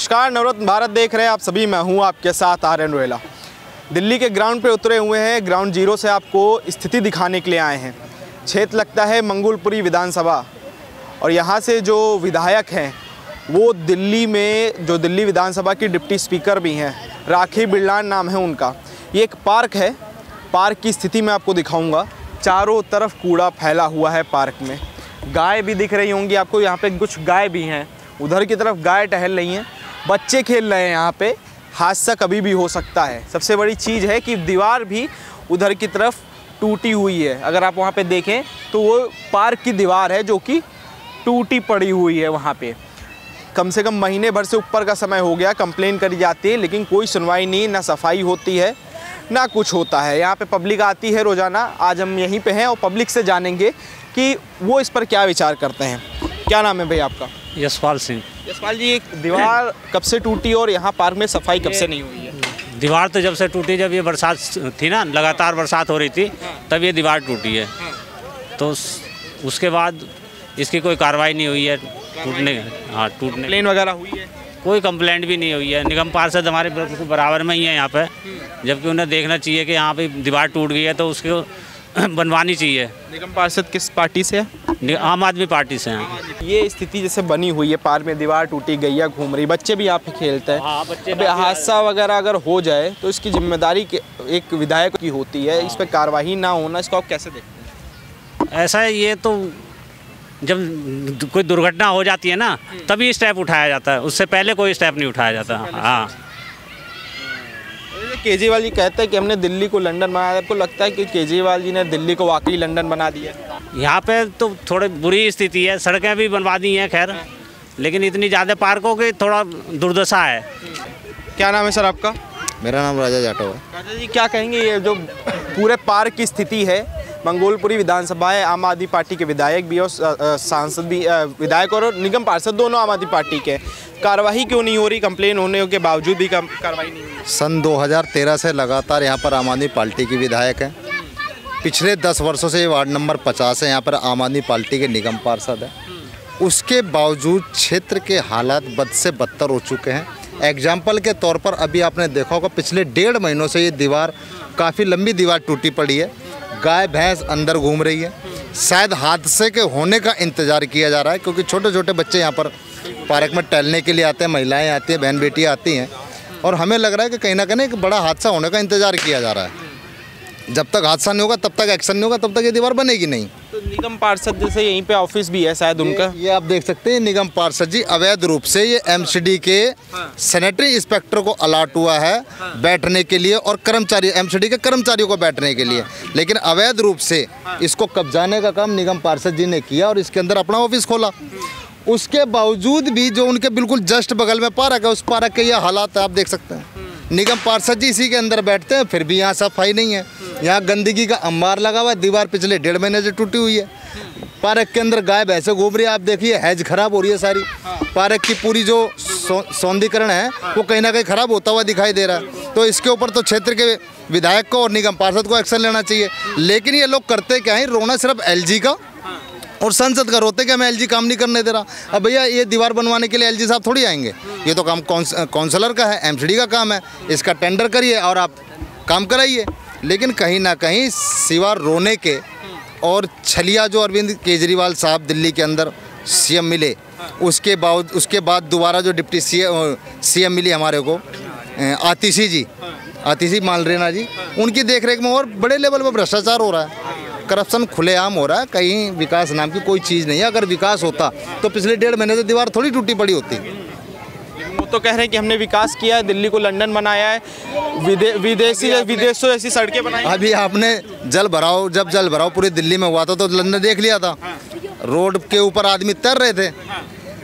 नमस्कार, नवरत्न भारत देख रहे हैं आप सभी। मैं हूं आपके साथ आर्यन रोहेला। दिल्ली के ग्राउंड पे उतरे हुए हैं। ग्राउंड जीरो से आपको स्थिति दिखाने के लिए आए हैं। क्षेत्र लगता है मंगोलपुरी विधानसभा, और यहां से जो विधायक हैं वो दिल्ली विधानसभा की डिप्टी स्पीकर भी हैं। राखी बिरलान नाम है उनका। ये एक पार्क है। पार्क की स्थिति मैं आपको दिखाऊंगा। चारों तरफ कूड़ा फैला हुआ है पार्क में। गाय भी दिख रही होंगी आपको। यहाँ पे कुछ गाय भी हैं। उधर की तरफ गाय टहल रही हैं। बच्चे खेल रहे हैं यहाँ पे। हादसा कभी भी हो सकता है। सबसे बड़ी चीज़ है कि दीवार भी उधर की तरफ टूटी हुई है। अगर आप वहाँ पे देखें तो वो पार्क की दीवार है जो कि टूटी पड़ी हुई है। वहाँ पे कम से कम महीने भर से ऊपर का समय हो गया। कंप्लेन करी जाती है लेकिन कोई सुनवाई नहीं, ना सफाई होती है ना कुछ होता है। यहाँ पे पब्लिक आती है रोज़ाना। आज हम यहीं पे हैं और पब्लिक से जानेंगे कि वो इस पर क्या विचार करते हैं। क्या नाम है भाई आपका? यशपाल सिंह। यशपाल जी, एक दीवार कब से टूटी और यहाँ पार्क में सफाई कब से नहीं हुई है? दीवार तो जब से टूटी, जब ये बरसात थी ना, लगातार बरसात हो रही थी, तब ये दीवार टूटी है। तो उसके बाद इसकी कोई कार्रवाई नहीं हुई है टूटने। कंप्लेन वगैरह हुई है? कोई कंप्लेंट भी नहीं हुई है। निगम पार्षद हमारे बराबर में ही है यहाँ पे, जबकि उन्हें देखना चाहिए कि यहाँ पे दीवार टूट गई है तो उसको बनवानी चाहिए। निगम पार्षद किस पार्टी से है? आम आदमी पार्टी से हैं। ये स्थिति जैसे बनी हुई है, पार्क में दीवार टूटी, गैया घूम रही, बच्चे भी यहाँ पे खेलते हैं। हाँ, बच्चे। हादसा वगैरह अगर हो जाए तो इसकी जिम्मेदारी एक विधायक की होती है। इस पर कार्रवाई ना होना, इसको आप कैसे देखते हैं? ऐसा है, ये तो जब कोई दुर्घटना हो जाती है ना तभी स्टेप उठाया जाता है, उससे पहले कोई स्टेप नहीं उठाया जाता। हाँ, केजरीवाल जी कहते हैं कि हमने दिल्ली को लंदन बना दिया। आपको लगता है कि केजरीवाल जी ने दिल्ली को वाकई लंदन बना दिया? यहाँ पे तो थोड़ी बुरी स्थिति है। सड़कें भी बनवा दी हैं खैर, लेकिन इतनी ज़्यादा पार्कों की थोड़ा दुर्दशा है। क्या नाम है सर आपका? मेरा नाम राजा जाटव है। राजा जी, क्या कहेंगे ये जो पूरे पार्क की स्थिति है? मंगोलपुरी विधानसभा है, आम आदमी पार्टी के विधायक भी और सांसद भी, विधायक और निगम पार्षद दोनों आम आदमी पार्टी के। कार्रवाई क्यों नहीं हो रही? कंप्लेन होने के बावजूद भी कार्रवाई नहीं हो रही? सन 2013 से लगातार यहाँ पर आम आदमी पार्टी की विधायक हैं। पिछले 10 वर्षों से ये वार्ड नंबर 50 है, यहाँ पर आम आदमी पार्टी के निगम पार्षद है। उसके बावजूद क्षेत्र के हालात बद से बदतर हो चुके हैं। एग्जाम्पल के तौर पर अभी आपने देखा होगा, पिछले 1.5 महीनों से ये दीवार, काफ़ी लंबी दीवार टूटी पड़ी है। गाय भैंस अंदर घूम रही है। शायद हादसे के होने का इंतज़ार किया जा रहा है, क्योंकि छोटे छोटे बच्चे यहाँ पर पार्क में टहलने के लिए आते हैं, महिलाएं आती हैं, बहन बेटियाँ आती हैं, और हमें लग रहा है कि कहीं ना कहीं एक बड़ा हादसा होने का इंतज़ार किया जा रहा है। जब तक हादसा नहीं होगा, तब तक एक्शन नहीं होगा, तब तक ये दीवार बनेगी नहीं। तो निगम पार्षद जैसे यहीं पे ऑफिस भी है शायद उनका, ये आप देख सकते हैं। निगम पार्षद जी अवैध रूप से ये एमसीडी के सैनिटरी इंस्पेक्टर को अलाट हुआ है बैठने के लिए, और कर्मचारी एमसीडी के कर्मचारियों को बैठने के लिए, लेकिन अवैध रूप से इसको कब्जाने का काम निगम पार्षद जी ने किया और इसके अंदर अपना ऑफिस खोला। उसके बावजूद भी जो उनके बिल्कुल जस्ट बगल में पार्क है, उस पार्क के ये हालात आप देख सकते हैं। निगम पार्षद जी इसी के अंदर बैठते हैं, फिर भी यहाँ सफाई नहीं है। यहाँ गंदगी का अंबार लगा हुआ है। दीवार पिछले 1.5 महीने से टूटी हुई है। पार्क के अंदर गाय भैंसे घूम रही है। आप देखिए, हैज खराब हो रही है सारी। पार्क की पूरी जो सौंदर्यीकरण है वो कहीं ना कहीं खराब होता हुआ दिखाई दे रहा है। तो इसके ऊपर तो क्षेत्र के विधायक को और निगम पार्षद को एक्शन लेना चाहिए। लेकिन ये लोग करते क्या है, रोना सिर्फ एलजी का और संसद का रोते कि हमें एलजी काम नहीं करने दे रहा। अब भैया, ये दीवार बनवाने के लिए एलजी साहब थोड़ी आएंगे। ये तो काम काउंसलर का है, एमसीडी का काम है। इसका टेंडर करिए और आप काम कराइए। लेकिन कहीं ना कहीं सिवा रोने के और छलिया जो अरविंद केजरीवाल साहब दिल्ली के अंदर सीएम मिले, उसके बाद दोबारा जो डिप्टी सीएम मिली हमारे को, आतिशी मालरेना जी, उनकी देखरेख में और बड़े लेवल पर भ्रष्टाचार हो रहा है। करप्शन खुलेआम हो रहा है। कहीं विकास नाम की कोई चीज़ नहीं है। अगर विकास होता तो पिछले 1.5 महीने से दीवार थोड़ी टूटी पड़ी होती। वो तो कह रहे हैं कि हमने विकास किया है, दिल्ली को लंदन बनाया है, विदेशों ऐसी सड़कें बनाई। अभी आपने जब जल भराव पूरी दिल्ली में हुआ था तो लंदन देख लिया था। रोड के ऊपर आदमी तैर रहे थे,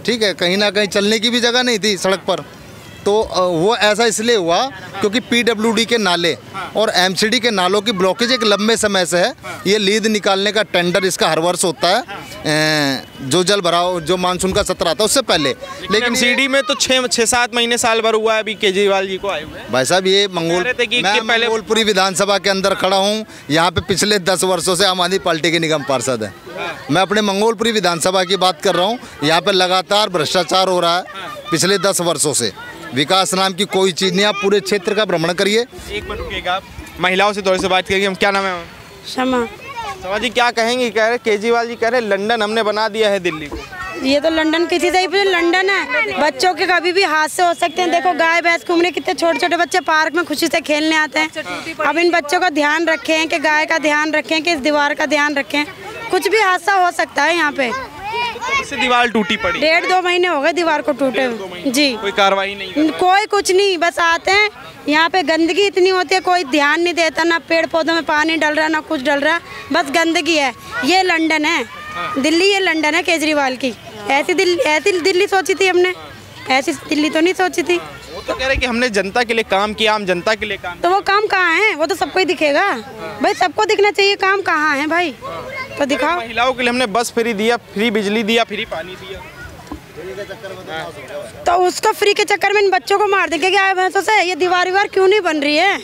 ठीक है, कहीं ना कहीं चलने की भी जगह नहीं थी सड़क पर। तो वो ऐसा इसलिए हुआ क्योंकि पीडब्ल्यूडी के नाले और एमसीडी के नालों की ब्लॉकेज एक लंबे समय से है। ये लीद निकालने का टेंडर इसका हर वर्ष होता है, जो जल भराव, जो मानसून का सत्र आता है उससे पहले। लेकिन एमसीडी में तो 6-7 महीने साल भर हुआ है अभी केजरीवाल जी को आए हुए। भाई साहब, ये मंगोलपुरी विधानसभा के अंदर खड़ा हूँ। यहाँ पे पिछले 10 वर्षों से आम आदमी पार्टी के निगम पार्षद है। मैं अपने मंगोलपुरी विधानसभा की बात कर रहा हूँ। यहाँ पे लगातार भ्रष्टाचार हो रहा है। पिछले 10 वर्षों से। विकास नाम की कोई चीज़ नहीं। आप पूरे क्षेत्र का भ्रमण करिए। एक मिनट रुकिएगा, आप महिलाओं से थोड़ी सी बात करेंगे। हम क्या नाम है? शमा। शमा जी क्या कहेंगे? कह रहे केजरीवाल जी कह रहे लंदन हमने बना दिया है दिल्ली को। ये तो लंदन किसी से ही लंदन है। बच्चों के कभी भी हादसे हो सकते हैं। देखो गाय भैंस घूमने, कितने छोटे छोटे बच्चे पार्क में खुशी से खेलने आते हैं। अब इन बच्चों का ध्यान रखें कि गाय का ध्यान रखें कि इस दीवार का ध्यान रखें। कुछ भी हादसा हो सकता है यहाँ पे। इससे दीवार टूटी पड़ी 1.5-2 महीने हो गए दीवार को टूटे जी। कोई कार्रवाई नहीं, कोई कुछ नहीं। बस आते हैं यहाँ पे, गंदगी इतनी होती है, कोई ध्यान नहीं देता। ना पेड़ पौधों में पानी डल रहा, ना कुछ डल रहा, बस गंदगी है। ये लंदन है दिल्ली, ये लंदन है केजरीवाल की। ऐसी दिल्ली सोची थी हमने, ऐसी दिल्ली तो नहीं सोची थी। वो तो कह रहे कि हमने जनता के लिए काम किया, आम जनता के लिए काम। तो वो काम कहाँ है? वो तो सबको ही दिखेगा भाई, सबको दिखना चाहिए। काम कहाँ है भाई? तो दिखाओ। महिलाओं के लिए हमने बस फ्री दिया, फ्री बिजली दिया, फ्री पानी दिया। तो उसको फ्री के चक्कर में इन बच्चों को मार देंगे क्या भैंसों से? ये दीवार क्यों नहीं बन रही है?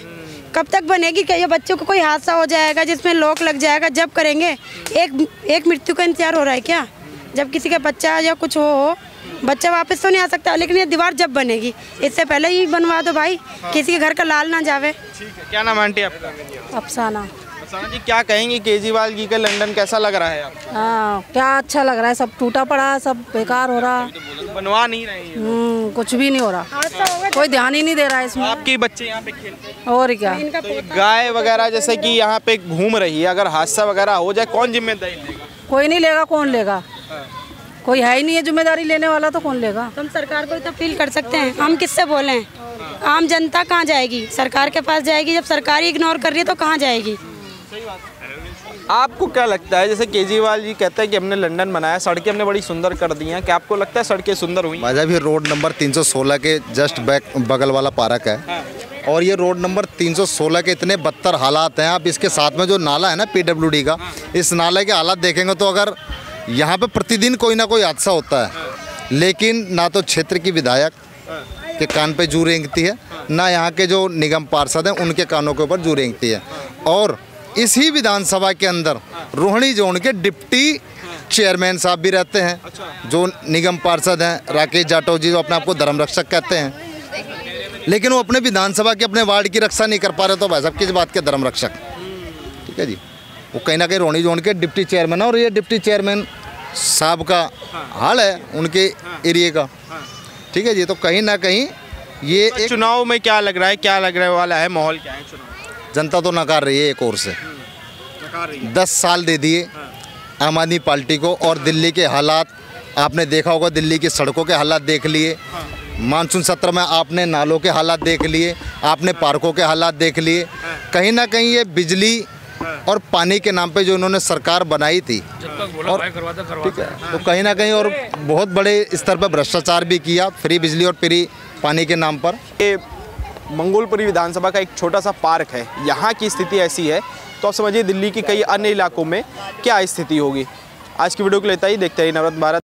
कब तक बनेगी? क्या ये बच्चों को कोई हादसा हो जाएगा जिसमें लॉक लग जाएगा? जब करेंगे। एक मृत्यु का इंतजार हो रहा है क्या? जब किसी का बच्चा या कुछ हो, बच्चा वापस तो नहीं आ सकता, लेकिन ये दीवार जब बनेगी, इससे पहले ही बनवा दो भाई, किसी के घर का लाल ना जावे। ठीक है, क्या नाम आंटी आपका? अफसाना। अफसाना जी क्या कहेंगे केजरीवाल जी का लंदन कैसा लग रहा है आपको? हाँ, क्या अच्छा लग रहा है। सब टूटा पड़ा है, सब बेकार हो रहा है। बनवा नहीं रहे हैं। कुछ भी नहीं हो रहा, कोई ध्यान ही नहीं दे रहा है इसमें। आपके बच्चे यहाँ पे खेलते हैं और क्या? तो गाय वगैरह जैसे कि यहाँ पे घूम रही है, अगर हादसा वगैरह हो जाए कौन जिम्मेदारी लेगा? कोई नहीं लेगा। कौन लेगा? कोई है ही नहीं है जिम्मेदारी लेने वाला, तो कौन लेगा? हम सरकार को तो अपील कर सकते हैं। हम किससे बोलें? आम जनता कहाँ जाएगी? सरकार के पास जाएगी। जब सरकार ही इग्नोर कर रही है तो कहाँ जाएगी? आपको क्या लगता है, जैसे केजरीवाल जी कहते हैं कि हमने लंदन बनाया, सड़कें हमने बड़ी सुंदर कर दी हैं, क्या आपको लगता है सड़कें सुंदर हुई? माझा भी रोड नंबर 316 के जस्ट बगल वाला पार्क है। और ये रोड नंबर 316 के इतने बदतर हालात हैं। आप इसके साथ में जो नाला है ना PWD का, इस नाले के हालात देखेंगे तो अगर यहाँ पे प्रतिदिन कोई ना कोई हादसा होता है, लेकिन ना तो क्षेत्र की विधायक के कान पे जू रेंगती है, ना यहाँ के जो निगम पार्षद हैं उनके कानों के ऊपर जू रेंगती है। और इसी विधानसभा के अंदर रोहिणी जोन के डिप्टी चेयरमैन साहब भी रहते हैं, जो निगम पार्षद हैं राकेश जाटव जी, जो अपने आप को धर्म रक्षक कहते हैं, लेकिन वो अपने विधानसभा के अपने वार्ड की रक्षा नहीं कर पा रहे। तो भाई साहब किस बात के धर्म रक्षक? ठीक है जी, वो कहीं ना कहीं रोहिणी जोन के डिप्टी चेयरमैन है। और ये डिप्टी चेयरमैन साहब का हाल है उनके एरिए का। ठीक है जी, तो कहीं ना कहीं ये एक चुनाव में क्या लग रहा है, क्या लग रहा वाला है, माहौल क्या है चुनाव? जनता तो नकार रही है एक ओर से। 10 साल दे दिए आम आदमी पार्टी को, और दिल्ली के हालात आपने देखा होगा। दिल्ली की सड़कों के हालात देख लिए, मानसून सत्र में आपने नालों के हालात देख लिए, आपने पार्कों के हालात देख लिए। कहीं ना कहीं ये बिजली और पानी के नाम पे जो इन्होंने सरकार बनाई थी, और ठीक है, तो कहीं ना कहीं और बहुत बड़े स्तर पर भ्रष्टाचार भी किया, फ्री बिजली और फ्री पानी के नाम पर। ये मंगोलपुरी विधानसभा का एक छोटा सा पार्क है, यहाँ की स्थिति ऐसी है, तो आप समझिए दिल्ली की कई अन्य इलाकों में क्या स्थिति होगी। आज की वीडियो को लेता ही, देखते रहिए नवरत्न भारत।